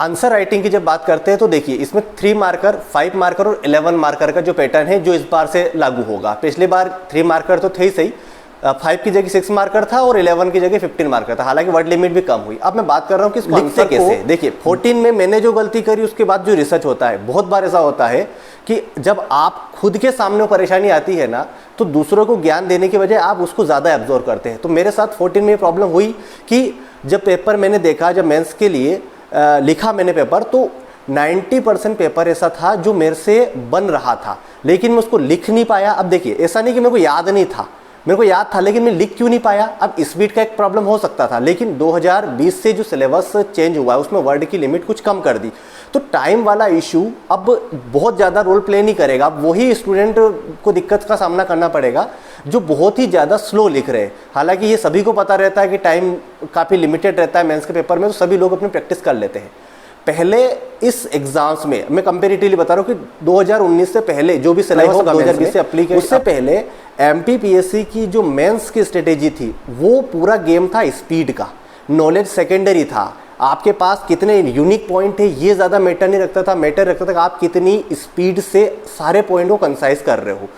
Answer writing की जब बात करते हैं तो देखिए इसमें 3 मार्कर, 5 मार्कर और 11 मार्कर का जो पैटर्न है जो इस बार से लागू होगा। पिछली बार 3 मार्कर तो थे ही सही, 5 की जगह 6 मार्कर था और 11 की जगह 15 मार्कर था, हालांकि वर्ड लिमिट भी कम हुई। अब मैं बात कर रहा हूँ कि इसको लिखते कैसे। देखिए 14 में मैंने जो गलती करी उसके बाद जो रिसर्च होता है, बहुत बार ऐसा होता है कि जब आप खुद के सामने परेशानी आती है ना, तो दूसरों को ज्ञान देने के बजाय आप उसको ज़्यादा एब्जॉर्व करते हैं। तो मेरे साथ 14 में ये प्रॉब्लम हुई कि जब पेपर मैंने देखा, जब मेंस के लिए लिखा मैंने पेपर, तो 90% पेपर ऐसा था जो मेरे से बन रहा था, लेकिन मैं उसको लिख नहीं पाया। अब देखिए ऐसा नहीं कि मेरे को याद नहीं था, मेरे को याद था, लेकिन मैं लिख क्यों नहीं पाया। अब स्पीड का एक प्रॉब्लम हो सकता था, लेकिन 2020 से जो सिलेबस चेंज हुआ है उसमें वर्ड की लिमिट कुछ कम कर दी, तो टाइम वाला इशू अब बहुत ज़्यादा रोल प्ले नहीं करेगा। अब वही स्टूडेंट को दिक्कत का सामना करना पड़ेगा जो बहुत ही ज़्यादा स्लो लिख रहे हैं। हालांकि ये सभी को पता रहता है कि टाइम काफ़ी लिमिटेड रहता है मेंस के पेपर में, तो सभी लोग अपनी प्रैक्टिस कर लेते हैं। पहले इस एग्जाम्स में मैं कंपेरेटिवली बता रहा हूँ कि 2019 से पहले जो भी सिलेबस 2020 से अप्लाई किया, उससे पहले एमपीपीएससी की जो मेंस की स्ट्रेटेजी थी वो पूरा गेम था स्पीड का। नॉलेज सेकेंडरी था, आपके पास कितने यूनिक पॉइंट है ये ज़्यादा मैटर नहीं रखता था, मैटर रखता था कि आप कितनी स्पीड से सारे पॉइंट को कंसाइज कर रहे हो।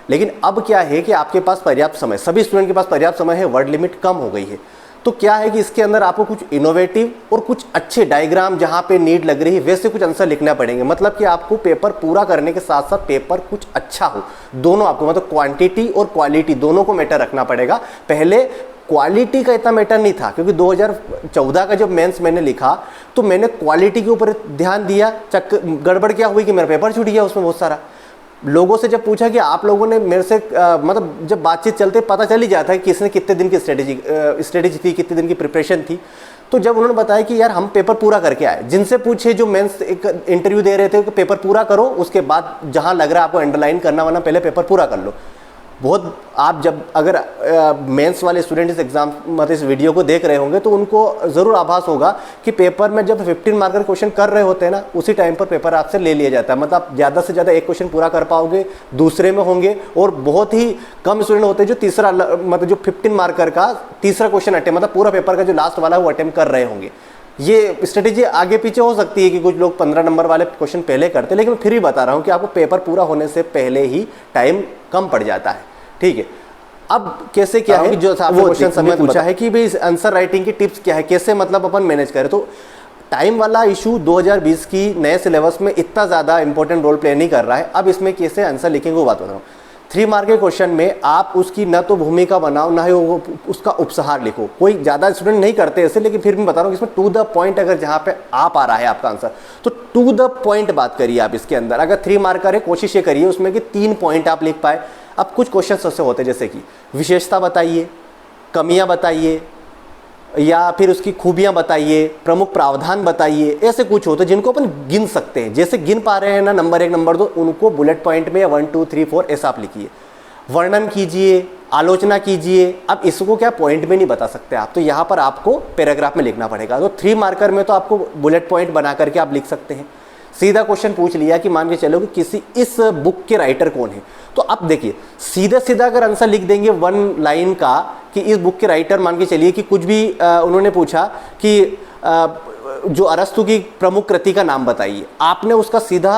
लेकिन अब क्या है कि आपके पास पर्याप्त समय, सभी स्टूडेंट के पास पर्याप्त समय है, वर्ड लिमिट कम हो गई है। तो क्या है कि इसके अंदर आपको कुछ इनोवेटिव और कुछ अच्छे डायग्राम जहाँ पे नीड लग रही है वैसे कुछ आंसर लिखना पड़ेंगे। मतलब कि आपको पेपर पूरा करने के साथ साथ पेपर कुछ अच्छा हो, दोनों आपको, मतलब क्वांटिटी और क्वालिटी दोनों को मैटर रखना पड़ेगा। पहले क्वालिटी का इतना मैटर नहीं था, क्योंकि 2014 का जब मेंस मैंने लिखा तो मैंने क्वालिटी के ऊपर ध्यान दिया। गड़बड़ क्या हुई कि मेरा पेपर छूट गया उसमें बहुत सारा। लोगों से जब पूछा कि आप लोगों ने मेरे से मतलब जब बातचीत चलते पता चल ही जाता है कि किसने कितने दिन की स्ट्रेटेजी थी, कितने दिन की प्रिपरेशन थी। तो जब उन्होंने बताया कि यार हम पेपर पूरा करके आए, जिनसे पूछे जो मेंस एक इंटरव्यू दे रहे थे कि पेपर पूरा करो, उसके बाद जहां लग रहा है आपको अंडरलाइन करना वाला पहले पेपर पूरा कर लो। बहुत आप जब अगर मेंस वाले स्टूडेंट इस एग्जाम मतलब इस वीडियो को देख रहे होंगे तो उनको ज़रूर आभास होगा कि पेपर में जब 15 मार्कर क्वेश्चन कर रहे होते हैं ना, उसी टाइम पर पेपर आपसे ले लिया जाता है। मतलब आप ज़्यादा से ज़्यादा एक क्वेश्चन पूरा कर पाओगे, दूसरे में होंगे, और बहुत ही कम स्टूडेंट होते हैं जो तीसरा, मतलब जो 15 मार्कर का तीसरा क्वेश्चन अटेम्प्ट, मतलब पूरा पेपर का जो लास्ट वाला है वो अटेम्प्ट कर रहे होंगे। ये स्ट्रेटेजी आगे पीछे हो सकती है कि कुछ लोग 15 नंबर वाले क्वेश्चन पहले करते हैं, लेकिन फिर भी बता रहा हूँ कि आपको पेपर पूरा होने से पहले ही टाइम कम पड़ जाता है। ठीक है, अब कैसे क्या है कि जो वो क्वेश्चन समय पूछा है कि भाई आंसर राइटिंग की टिप्स क्या है, कैसे मतलब अपन मैनेज करें। तो टाइम वाला इशू 2020 की नए सिलेबस में इतना ज़्यादा इंपॉर्टेंट रोल प्ले नहीं कर रहा है। अब इसमें कैसे आंसर लिखेंगे वो बात बता रहा हूँ। 3 मार्क के क्वेश्चन में आप उसकी न तो भूमिका बनाओ ना ही उसका उपसहार लिखो। कोई ज़्यादा स्टूडेंट नहीं करते ऐसे, लेकिन फिर भी बता रहा हूँ इसमें टू द पॉइंट अगर जहाँ पे आप आ रहा है आपका आंसर, तो टू द पॉइंट बात करिए आप इसके अंदर। अगर 3 मार्कर है, कोशिश ये करिए उसमें कि 3 पॉइंट आप लिख पाए। अब कुछ क्वेश्चन ऐसे होते हैं जैसे कि विशेषता बताइए, कमियां बताइए, या फिर उसकी खूबियां बताइए, प्रमुख प्रावधान बताइए, ऐसे कुछ होते हैं जिनको अपन गिन सकते हैं। जैसे गिन पा रहे हैं ना नंबर 1 नंबर 2, उनको बुलेट पॉइंट में 1 2 3 4 ऐसा आप लिखिए। वर्णन कीजिए, आलोचना कीजिए। अब इसको क्या पॉइंट में नहीं बता सकते आप, तो यहाँ पर आपको पैराग्राफ में लिखना पड़ेगा। तो 3 मार्कर में तो आपको बुलेट पॉइंट बना करके आप लिख सकते हैं। सीधा क्वेश्चन पूछ लिया कि मान के चलो कि किसी इस बुक के राइटर कौन है, तो अब देखिए सीधा सीधा अगर आंसर लिख देंगे 1 लाइन का कि इस बुक के राइटर, मान के चलिए कि कुछ भी उन्होंने पूछा कि जो अरस्तु की प्रमुख कृति का नाम बताइए, आपने उसका सीधा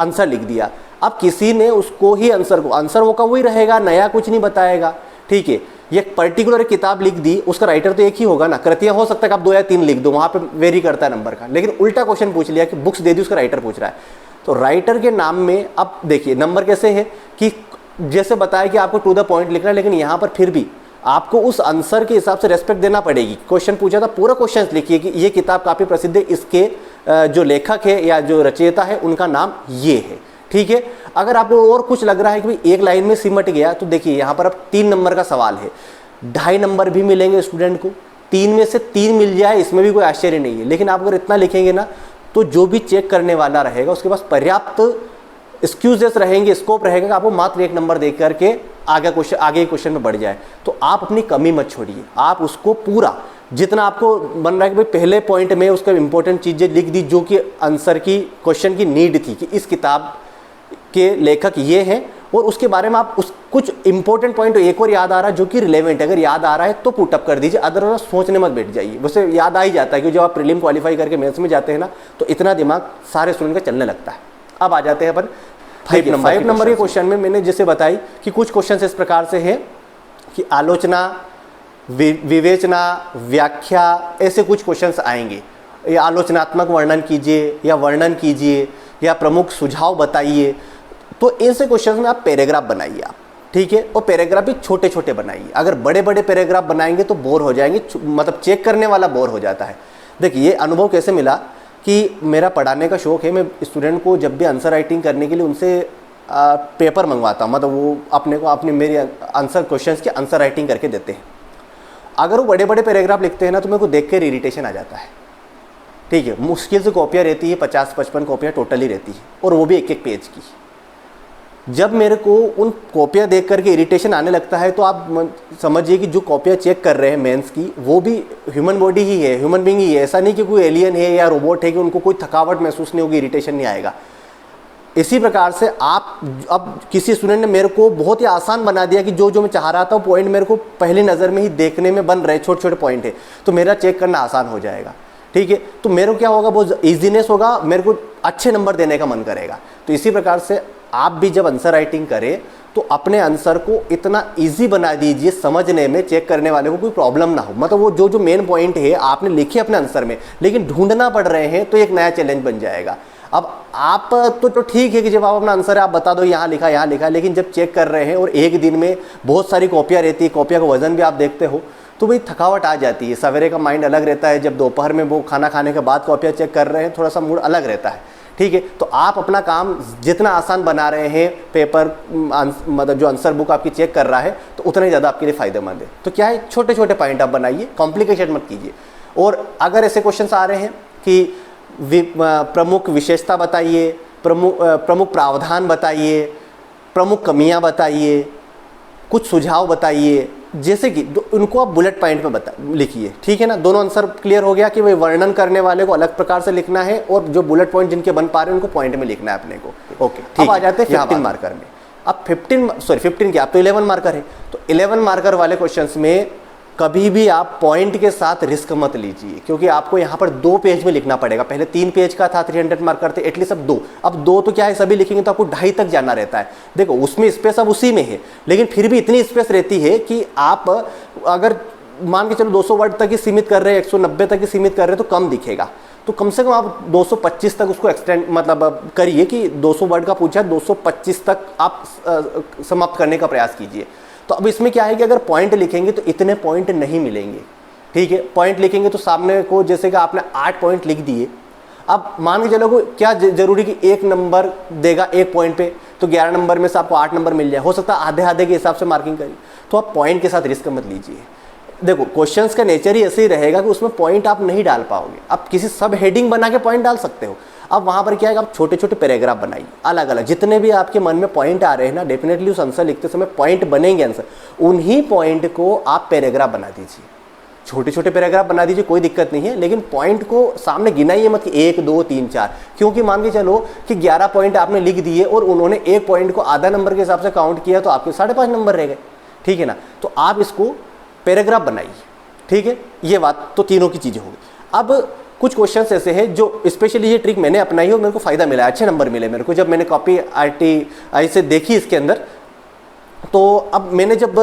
आंसर लिख दिया। अब किसी ने उसको ही आंसर वो का वही रहेगा, नया कुछ नहीं बताएगा। ठीक है, ये पर्टिकुलर किताब लिख दी, उसका राइटर तो एक ही होगा ना। कृतियां हो सकता है कि आप 2 या 3 लिख दो, वहां पे वेरी करता है नंबर का। लेकिन उल्टा क्वेश्चन पूछ लिया कि बुक्स दे दी, उसका राइटर पूछ रहा है, तो राइटर के नाम में अब देखिए नंबर कैसे है कि जैसे बताया कि आपको टू द पॉइंट लिखना है, लेकिन यहाँ पर फिर भी आपको उस आंसर के हिसाब से रेस्पेक्ट देना पड़ेगी। क्वेश्चन पूछा था, पूरा क्वेश्चन लिखिए कि ये किताब काफ़ी प्रसिद्ध है, इसके जो लेखक है या जो रचयिता है उनका नाम ये है। ठीक है, अगर आपको और कुछ लग रहा है कि भाई एक लाइन में सिमट गया, तो देखिए यहाँ पर अब 3 नंबर का सवाल है, 2.5 नंबर भी मिलेंगे स्टूडेंट को। 3 में से 3 मिल जाए इसमें भी कोई आश्चर्य नहीं है, लेकिन आप अगर इतना लिखेंगे ना तो जो भी चेक करने वाला रहेगा उसके पास पर्याप्त एक्सक्यूजेस रहेंगे, स्कोप रहेगा कि आपको मात्र 1 नंबर दे करके आगे क्वेश्चन में बढ़ जाए। तो आप अपनी कमी मत छोड़िए, आप उसको पूरा जितना आपको बन रहा है कि भाई पहले पॉइंट में उसका इंपॉर्टेंट चीज़ें लिख दी जो कि आंसर की क्वेश्चन की नीड थी कि इस किताब के लेखक ये हैं और उसके बारे में आप उस कुछ इंपॉर्टेंट पॉइंट एक और याद आ रहा है जो कि रिलेवेंट है, अगर याद आ रहा है तो पुटअप कर दीजिए, अदरवाइज सोचने मत बैठ जाइए। वैसे याद आ ही जाता है कि जब आप प्रीलिम क्वालिफाई करके मेंस में जाते हैं ना, तो इतना दिमाग सारे स्टूडेंट का चलने लगता है। अब आ जाते हैं अपन 5 नंबर के क्वेश्चन में। मैंने जैसे बताई कि कुछ क्वेश्चन इस प्रकार से है कि आलोचना, विवेचना, व्याख्या, ऐसे कुछ क्वेश्चंस आएंगे। या आलोचनात्मक वर्णन कीजिए, या वर्णन कीजिए, या प्रमुख सुझाव बताइए। तो ऐसे क्वेश्चंस में आप पैराग्राफ बनाइए आप, ठीक है। और पैराग्राफ भी छोटे छोटे बनाइए। अगर बड़े बड़े पैराग्राफ बनाएंगे तो बोर हो जाएंगे, मतलब चेक करने वाला बोर हो जाता है। देखिए ये अनुभव कैसे मिला कि मेरा पढ़ाने का शौक है, मैं स्टूडेंट को जब भी आंसर राइटिंग करने के लिए उनसे पेपर मंगवाता हूँ, मतलब वो अपने मेरे आंसर क्वेश्चंस के आंसर राइटिंग करके देते हैं। अगर वो बड़े बड़े पैराग्राफ लिखते हैं ना, तो मेरे को देख कर इरिटेशन आ जाता है, ठीक है। मुश्किल से कॉपियाँ रहती है, 50-55 कॉपियाँ टोटली रहती है, और वो भी एक पेज की। जब मेरे को उन कॉपियाँ देख करके इरिटेशन आने लगता है, तो आप समझिए कि जो कॉपियाँ चेक कर रहे हैं मेंस की, वो भी ह्यूमन बॉडी ही है, ह्यूमन बीइंग ही है। ऐसा नहीं कि कोई एलियन है या रोबोट है कि उनको कोई थकावट महसूस नहीं होगी, इरिटेशन नहीं आएगा। इसी प्रकार से आप, अब किसी स्टूडेंट ने मेरे को बहुत ही आसान बना दिया कि जो मैं चाह रहा था वो पॉइंट मेरे को पहली नज़र में ही देखने में बन रहे, छोटे छोटे पॉइंट है, तो मेरा चेक करना आसान हो जाएगा, ठीक है। तो मेरे को क्या होगा, बहुत ईजीनेस होगा, मेरे को अच्छे नंबर देने का मन करेगा। तो इसी प्रकार से आप भी जब आंसर राइटिंग करें तो अपने आंसर को इतना इजी बना दीजिए, समझने में चेक करने वाले को कोई प्रॉब्लम ना हो। मतलब वो जो मेन पॉइंट है आपने लिखे अपने आंसर में, लेकिन ढूंढना पड़ रहे हैं, तो एक नया चैलेंज बन जाएगा। अब आप तो ठीक है कि जब आप अपना आंसर है आप बता दो यहाँ लिखा, लेकिन जब चेक कर रहे हैं और एक दिन में बहुत सारी कॉपियाँ रहती है, कॉपियाँ का वजन भी आप देखते हो, तो भाई थकावट आ जाती है। सवेरे का माइंड अलग रहता है, जब दोपहर में वो खाना खाने के बाद कॉपियाँ चेक कर रहे हैं, थोड़ा सा मूड अलग रहता है, ठीक है। तो आप अपना काम जितना आसान बना रहे हैं, पेपर मतलब जो आंसर बुक आपकी चेक कर रहा है, तो उतना ही ज़्यादा आपके लिए फ़ायदेमंद है। तो क्या है, छोटे छोटे पॉइंट आप बनाइए, कॉम्प्लिकेशन मत कीजिए। और अगर ऐसे क्वेश्चन आ रहे हैं कि प्रमुख विशेषता बताइए, प्रमुख प्रावधान बताइए, प्रमुख कमियां बताइए, कुछ सुझाव बताइए, जैसे कि उनको आप बुलेट पॉइंट पे लिखिए, ठीक है ना। दोनों आंसर क्लियर हो गया कि भाई वर्णन करने वाले को अलग प्रकार से लिखना है, और जो बुलेट पॉइंट जिनके बन पा रहे हैं उनको पॉइंट में लिखना है अपने को, ओके। अब आ जाते हैं 15 मार्कर में। अब 15 क्या, आप तो 11 मार्कर है, तो 11 मार्कर वाले क्वेश्चंस में कभी भी आप पॉइंट के साथ रिस्क मत लीजिए, क्योंकि आपको यहाँ पर 2 पेज में लिखना पड़ेगा। पहले 3 पेज का था, 300 मार्कर थे, एटलीस्ट अब दो तो क्या है, सभी लिखेंगे तो आपको 2.5 तक जाना रहता है। देखो उसमें स्पेस अब उसी में है, लेकिन फिर भी इतनी स्पेस रहती है कि आप अगर मान के चलो 200 वर्ड तक ही सीमित कर रहे हैं, 190 तक ही सीमित कर रहे हैं, तो कम दिखेगा। तो कम से कम आप 225 तक उसको एक्सटेंड मतलब करिए कि 200 वर्ड का पूछा है, 225 तक आप समाप्त करने का प्रयास कीजिए। तो अब इसमें क्या है कि अगर पॉइंट लिखेंगे तो इतने पॉइंट नहीं मिलेंगे, ठीक है। पॉइंट लिखेंगे तो सामने को, जैसे कि आपने 8 पॉइंट लिख दिए, अब मान के चलो क्या जरूरी कि 1 नंबर देगा 1 पॉइंट पे, तो 11 नंबर में से आपको 8 नंबर मिल जाए, हो सकता है आधे आधे के हिसाब से मार्किंग करिए। तो आप पॉइंट के साथ रिस्क मत लीजिए। देखो क्वेश्चंस का नेचर ही ऐसे ही रहेगा कि उसमें पॉइंट आप नहीं डाल पाओगे। आप किसी सब हेडिंग बना के पॉइंट डाल सकते हो। अब वहाँ पर क्या है, आप छोटे छोटे पैराग्राफ बनाइए, अलग अलग जितने भी आपके मन में पॉइंट आ रहे हैं ना, डेफिनेटली उस आंसर लिखते समय पॉइंट बनेंगे आंसर, उन्हीं पॉइंट को आप पैराग्राफ बना दीजिए। छोटे छोटे पैराग्राफ बना दीजिए, कोई दिक्कत नहीं है, लेकिन पॉइंट को सामने गिनाइए मत कि 1 2 3 4, क्योंकि मान के चलो कि 11 पॉइंट आपने लिख दिए और उन्होंने 1 पॉइंट को आधा नंबर के हिसाब से काउंट किया, तो आपके 5.5 नंबर रह गए, ठीक है ना। तो आप इसको पैराग्राफ बनाइए, ठीक है। ये बात तो तीनों की चीज़ें होगी। अब कुछ क्वेश्चंस ऐसे हैं जो स्पेशली ये ट्रिक मैंने अपनाई और मेरे को फ़ायदा मिला, अच्छे नंबर मिले मेरे को जब मैंने कॉपी RTI से देखी इसके अंदर। तो अब मैंने जब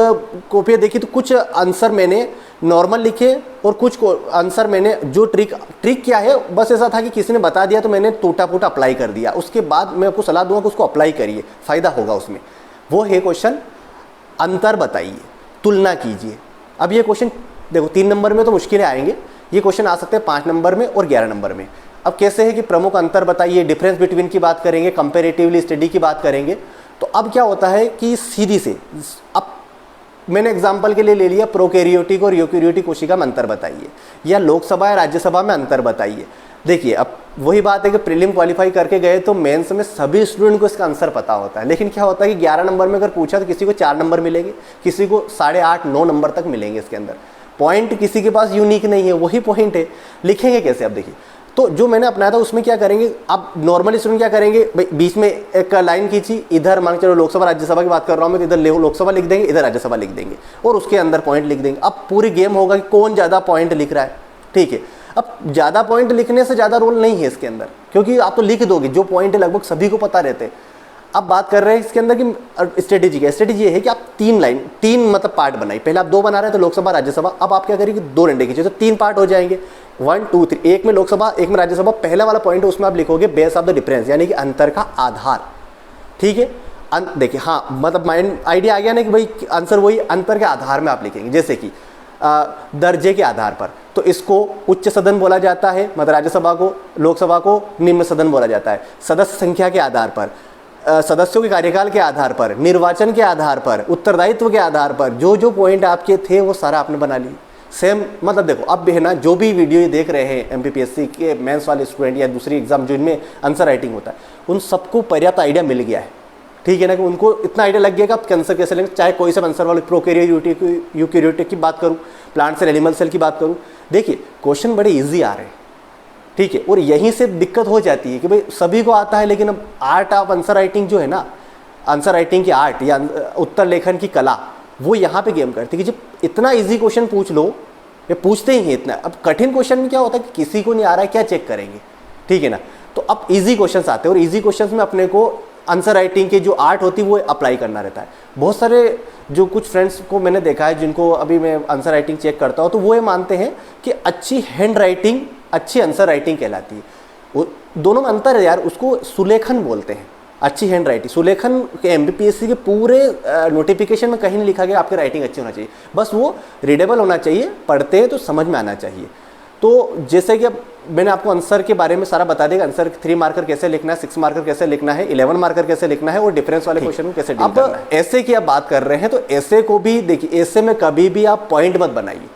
कॉपियाँ देखी तो कुछ आंसर मैंने नॉर्मल लिखे और कुछ आंसर मैंने जो ट्रिक क्या है, बस ऐसा था कि किसी ने बता दिया तो मैंने टूटा फूटा अप्लाई कर दिया। उसके बाद मैं आपको सलाह दूंगा कि उसको अप्लाई करिए, फ़ायदा होगा उसमें। वो है क्वेश्चन अंतर बताइए, तुलना कीजिए। अब ये क्वेश्चन देखो 3 नंबर में तो मुश्किलें आएंगे, ये क्वेश्चन आ सकते हैं 5 नंबर में और 11 नंबर में। अब कैसे है कि प्रमुख अंतर बताइए, डिफरेंस बिटवीन की बात करेंगे, कंपेरेटिवली स्टडी की बात करेंगे। तो अब क्या होता है कि सीधी से, अब मैंने एग्जाम्पल के लिए ले लिया प्रोकैरियोटिक और यूकैरियोटिक कोशिका में अंतर बताइए, या लोकसभा या राज्यसभा में अंतर बताइए। देखिए अब वही बात है कि प्रीलिम क्वालिफाई करके गए तो मेंस में सभी स्टूडेंट को इसका आंसर पता होता है, लेकिन क्या होता है कि 11 नंबर में अगर पूछा तो किसी को 4 नंबर मिलेंगे, किसी को 8.5 9 नंबर तक मिलेंगे। इसके अंदर पॉइंट किसी के पास यूनिक नहीं है, वही पॉइंट है, लिखेंगे कैसे। अब देखिए तो जो मैंने अपनाया था उसमें क्या करेंगे, अब नॉर्मली स्टूडेंट क्या करेंगे, भाई बीच में एक लाइन खींची, इधर मान चलो लोकसभा राज्यसभा की बात कर रहा हूँ मैं, तो इधर लोकसभा लिख देंगे, इधर राज्यसभा लिख देंगे और उसके अंदर पॉइंट लिख देंगे। अब पूरी गेम होगा कि कौन ज़्यादा पॉइंट लिख रहा है, ठीक है। अब ज़्यादा पॉइंट लिखने से ज़्यादा रोल नहीं है इसके अंदर, क्योंकि आप तो लिख दोगे, जो पॉइंट है लगभग सभी को पता रहते हैं। अब बात कर रहे हैं इसके अंदर कि स्ट्रेटेजी क्या, स्ट्रेटेजी ये है कि आप 3 मतलब पार्ट बनाइए। पहले आप 2 बना रहे हैं तो लोकसभा राज्यसभा, अब आप क्या करेंगे 2 डंडे खींचे तो 3 पार्ट हो जाएंगे, 1 2 3, एक में लोकसभा एक में राज्यसभा। पहला वाला पॉइंट है उसमें आप लिखोगे बेस ऑफ द डिफरेंस, यानी कि अंतर का आधार, ठीक है। देखिए हाँ, मतलब माइंड आइडिया आ गया ना कि भाई आंसर वही अंतर के आधार में आप लिखेंगे। जैसे कि दर्जे के आधार पर, तो इसको उच्च सदन बोला जाता है, मतलब राज्यसभा को, लोकसभा को निम्न सदन बोला जाता है। सदस्य संख्या के आधार पर, सदस्यों के कार्यकाल के आधार पर, निर्वाचन के आधार पर, उत्तरदायित्व के आधार पर, जो जो पॉइंट आपके थे वो सारा आपने बना लिए। सेम मतलब देखो, अब भी है ना, जो भी वीडियो ये देख रहे हैं MPPSC के मेंस वाले स्टूडेंट या दूसरी एग्जाम जिनमें आंसर राइटिंग होता है, उन सबको पर्याप्त आइडिया मिल गया है, ठीक है ना, कि उनको इतना आइडिया लग गया कि आप आंसर कैसे लेंगे। चाहे कोई सा आंसर वाले प्रोकैरियोटिक यूकैरियोटिक की बात करूँ, प्लांट सेल एनिमल सेल की बात करूँ, देखिए क्वेश्चन बड़े ईजी आ रहे हैं, ठीक है। और यहीं से दिक्कत हो जाती है कि भाई सभी को आता है, लेकिन अब आर्ट ऑफ आंसर राइटिंग जो है ना, आंसर राइटिंग की आर्ट या उत्तर लेखन की कला, वो यहाँ पे गेम करती है कि जब इतना इजी क्वेश्चन पूछ लो, ये पूछते ही हैं इतना। अब कठिन क्वेश्चन में क्या होता है कि किसी को नहीं आ रहा है, क्या चेक करेंगे, ठीक है ना। तो अब इजी क्वेश्चंस आते हैं और इजी क्वेश्चंस में अपने को आंसर राइटिंग की जो आर्ट होती है वो अप्लाई करना रहता है। बहुत सारे जो कुछ फ्रेंड्स को मैंने देखा है जिनको अभी मैं आंसर राइटिंग चेक करता हूँ, तो वो ये मानते हैं कि अच्छी हैंड राइटिंग अच्छी आंसर राइटिंग कहलाती है। वो दोनों में अंतर है यार, उसको सुलेखन बोलते हैं, अच्छी हैंड राइटिंग। सुलेखन के MPPSC के पूरे नोटिफिकेशन में कहीं नहीं लिखा गया आपकी राइटिंग अच्छी होना चाहिए, बस वो रीडेबल होना चाहिए, पढ़ते हैं तो समझ में आना चाहिए। तो जैसे कि अब मैंने आपको आंसर के बारे में सारा बता देगा, आंसर 3 मार्कर कैसे लिखना है, 6 मार्कर कैसे लिखना है, 11 मार्कर कैसे लिखना है और डिफरेंस वाले क्वेश्चन को कैसे डील करना है। अब ऐसे की आप बात कर रहे हैं तो ऐसे को भी देखिए, ऐसे में कभी भी आप पॉइंट मत बनाइए,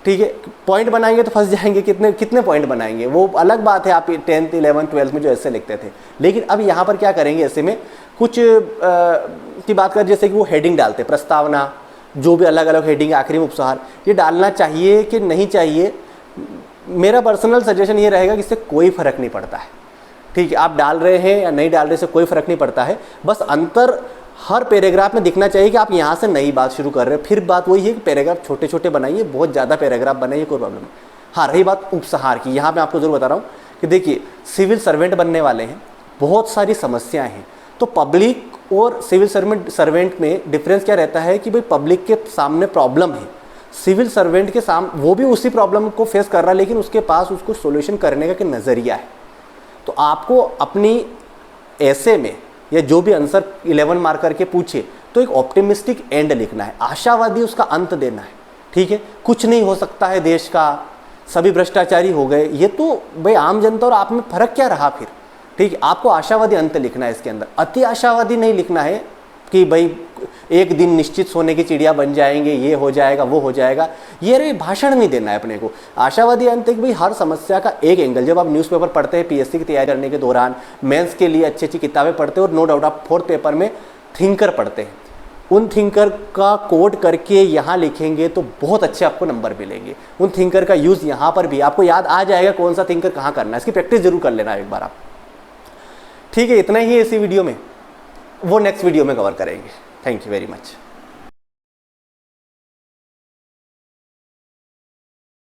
ठीक है। पॉइंट बनाएंगे तो फंस जाएंगे, कितने पॉइंट बनाएंगे वो अलग बात है, आप 10th 11th 12th में जो ऐसे लिखते थे। लेकिन अब यहाँ पर क्या करेंगे, ऐसे में कुछ की बात करें, जैसे कि वो हेडिंग डालते, प्रस्तावना, जो भी अलग अलग हेडिंग, आखिरी में उपसंहार, ये डालना चाहिए कि नहीं चाहिए। मेरा पर्सनल सजेशन ये रहेगा कि इससे कोई फ़र्क नहीं पड़ता है, ठीक है। आप डाल रहे हैं या नहीं डाल रहे से कोई फ़र्क नहीं पड़ता है, बस अंतर हर पैराग्राफ में दिखना चाहिए कि आप यहाँ से नई बात शुरू कर रहे हैं। फिर बात वही है कि पैराग्राफ छोटे छोटे बनाइए, बहुत ज़्यादा पैराग्राफ बनाइए, कोई प्रॉब्लम नहीं। हाँ, रही बात उपसंहार की, यहाँ मैं आपको ज़रूर बता रहा हूँ कि देखिए सिविल सर्वेंट बनने वाले हैं, बहुत सारी समस्याएँ हैं। तो पब्लिक और सिविल सर्वेंट में डिफरेंस क्या रहता है कि भाई पब्लिक के सामने प्रॉब्लम है, सिविल सर्वेंट के सामने वो भी उसी प्रॉब्लम को फेस कर रहा है, लेकिन उसके पास उसको सोल्यूशन करने का नज़रिया है। तो आपको अपनी ऐसे में या जो भी आंसर 11 मार्कर के पूछे तो एक ऑप्टिमिस्टिक एंड लिखना है, आशावादी उसका अंत देना है, ठीक है। कुछ नहीं हो सकता है देश का, सभी भ्रष्टाचारी हो गए, ये तो भाई आम जनता और आप में फ़र्क क्या रहा फिर, ठीक है। आपको आशावादी अंत लिखना है, इसके अंदर अति आशावादी नहीं लिखना है कि भाई एक दिन निश्चित सोने की चिड़िया बन जाएंगे, ये हो जाएगा वो हो जाएगा, ये रे भाषण नहीं देना है अपने को। आशावादी अंत भाई हर समस्या का एक एंगल, जब आप न्यूज़पेपर पढ़ते हैं PSC की तैयारी करने के दौरान, मेंस के लिए अच्छी अच्छी किताबें पढ़ते हैं और नो डाउट आप 4th पेपर में थिंकर पढ़ते हैं, उन थिंकर का कोट करके यहाँ लिखेंगे तो बहुत अच्छे आपको नंबर मिलेंगे। उन थिंकर का यूज़ यहाँ पर भी आपको याद आ जाएगा कौन सा थिंकर कहाँ करना है, इसकी प्रैक्टिस जरूर कर लेना एक बार आप, ठीक है। इतना ही है इसी वीडियो में, वो नेक्स्ट वीडियो में कवर करेंगे। Thank you very much.